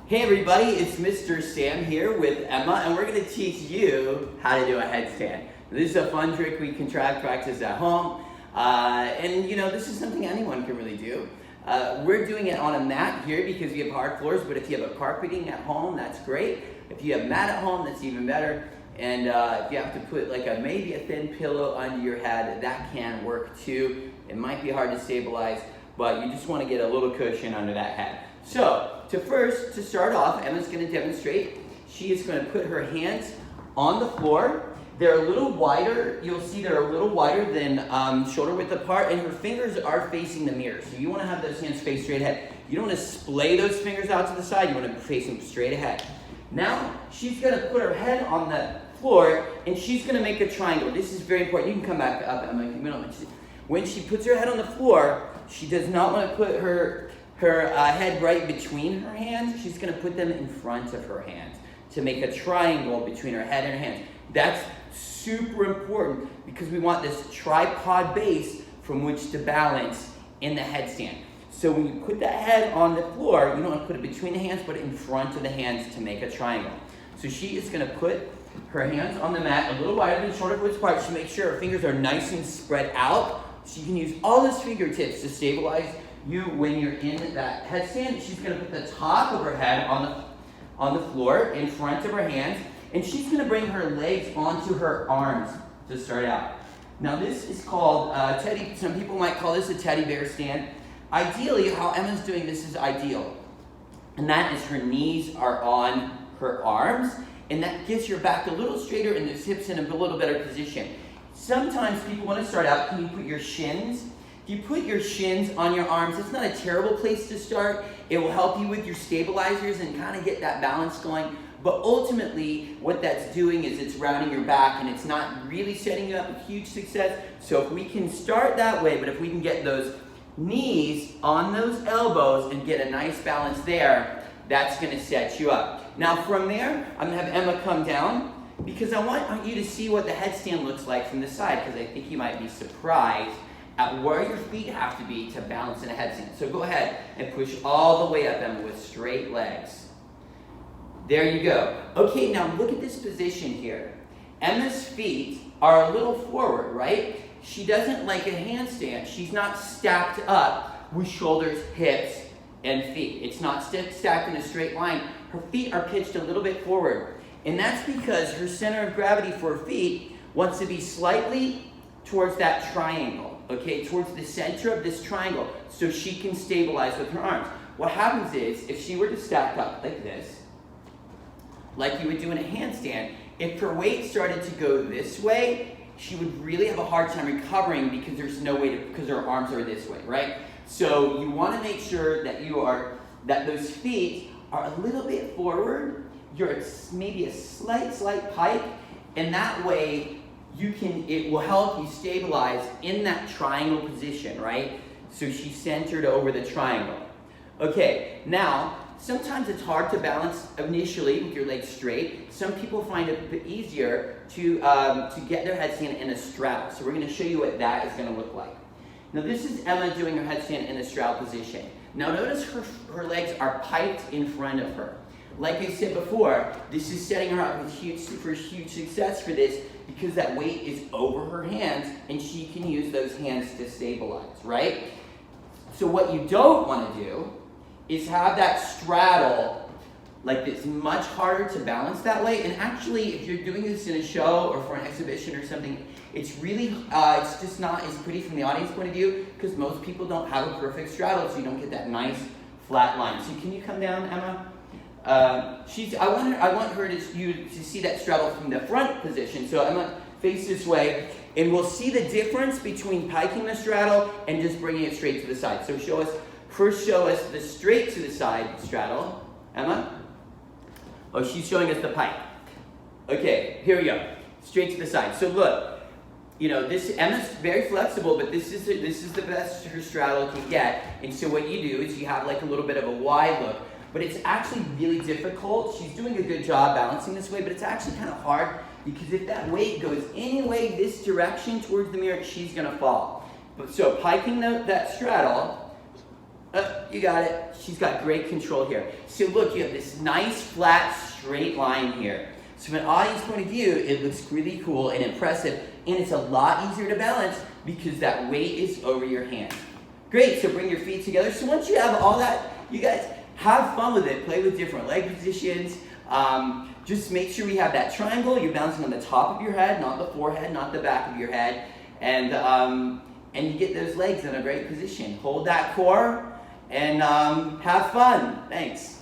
Hey everybody, it's Mr. Sam here with Emma, and we're going to teach you how to do a headstand. This is a fun trick we can try practice at home, and you know, this is something anyone can really do. We're doing it on a mat here because we have hard floors, but if you have a carpeting at home, that's great. If you have a mat at home, that's even better. And if you have to put like maybe a thin pillow under your head, that can work too. It might be hard to stabilize, but you just want to get a little cushion under that head. So, to start off, Emma's going to demonstrate. She is going to put her hands on the floor. They're a little wider. You'll see they're a little wider than shoulder width apart, and her fingers are facing the mirror. So you want to have those hands face straight ahead. You don't want to splay those fingers out to the side. You want to face them straight ahead. Now, she's going to put her head on the floor, and she's going to make a triangle. This is very important. You can come back up, Emma. When she puts her head on the floor, she does not want to put her head right between her hands. She's going to put them in front of her hands to make a triangle between her head and her hands. That's super important because we want this tripod base from which to balance in the headstand. So when you put that head on the floor, you don't want to put it between the hands, but in front of the hands to make a triangle. So she is going to put her hands on the mat a little wider than shoulder width apart to make sure her fingers are nice and spread out. She can use all those fingertips to stabilize you when you're in that headstand. She's going to put the top of her head on the floor in front of her hands, and she's going to bring her legs onto her arms to start out. Now this is called teddy. Some people might call this a teddy bear stand. Ideally, how Emma's doing this is ideal, and that is her knees are on her arms, and that gets your back a little straighter and the hips in a little better position. Sometimes people want to start out. Can you put your shins? If you put your shins on your arms, it's not a terrible place to start. It will help you with your stabilizers and kind of get that balance going. But ultimately, what that's doing is it's rounding your back, and it's not really setting you up a huge success. So if we can start that way, but if we can get those knees on those elbows and get a nice balance there, that's going to set you up. Now from there, I'm going to have Emma come down because I want you to see what the headstand looks like from the side, because I think you might be surprised at where your feet have to be to balance in a headstand. So go ahead and push all the way up, Emma, with straight legs. There you go. Okay, now look at this position here. Emma's feet are a little forward, right? She doesn't like a handstand. She's not stacked up with shoulders, hips, and feet. It's not stacked in a straight line. Her feet are pitched a little bit forward. And that's because her center of gravity for her feet wants to be slightly towards that triangle, okay, towards the center of this triangle, so she can stabilize with her arms. What happens is, if she were to stack up like this, like you would do in a handstand, if her weight started to go this way, she would really have a hard time recovering because there's no way to, because her arms are this way, right? So you want to make sure that those feet are a little bit forward. You're maybe a slight pike, and that way it will help you stabilize in that triangle position, right? So she's centered over the triangle. Okay, now, sometimes it's hard to balance initially with your legs straight. Some people find it a bit easier to get their headstand in a straddle. So we're going to show you what that is going to look like. Now this is Emma doing her headstand in a straddle position. Now notice her legs are piked in front of her. Like I said before, this is setting her up for huge success for this because that weight is over her hands and she can use those hands to stabilize, right? So what you don't want to do is have that straddle like this. Much harder to balance that way. And actually, if you're doing this in a show or for an exhibition or something, it's really, it's just not as pretty from the audience point of view because most people don't have a perfect straddle, so you don't get that nice flat line. So can you come down, Emma? I want her to see that straddle from the front position. So Emma, face this way, and we'll see the difference between piking the straddle and just bringing it straight to the side. So show us the straight to the side straddle. Emma? Oh, she's showing us the pike. Okay, here we go. Straight to the side. So look, you know, Emma's very flexible, but this is the best her straddle can get. And so what you do is you have like a little bit of a wide look. But it's actually really difficult. She's doing a good job balancing this way, but it's actually kind of hard because if that weight goes any way this direction towards the mirror, she's going to fall. So piking that straddle, you got it. she's got great control here. So look, you have this nice, flat, straight line here. So from an audience point of view, it looks really cool and impressive, and it's a lot easier to balance because that weight is over your hand. Great, so bring your feet together. So once you have all that, you guys have fun with it. Play with different leg positions. Just make sure we have that triangle. You're balancing on the top of your head, not the forehead, not the back of your head. And you get those legs in a great position. Hold that core and have fun. Thanks.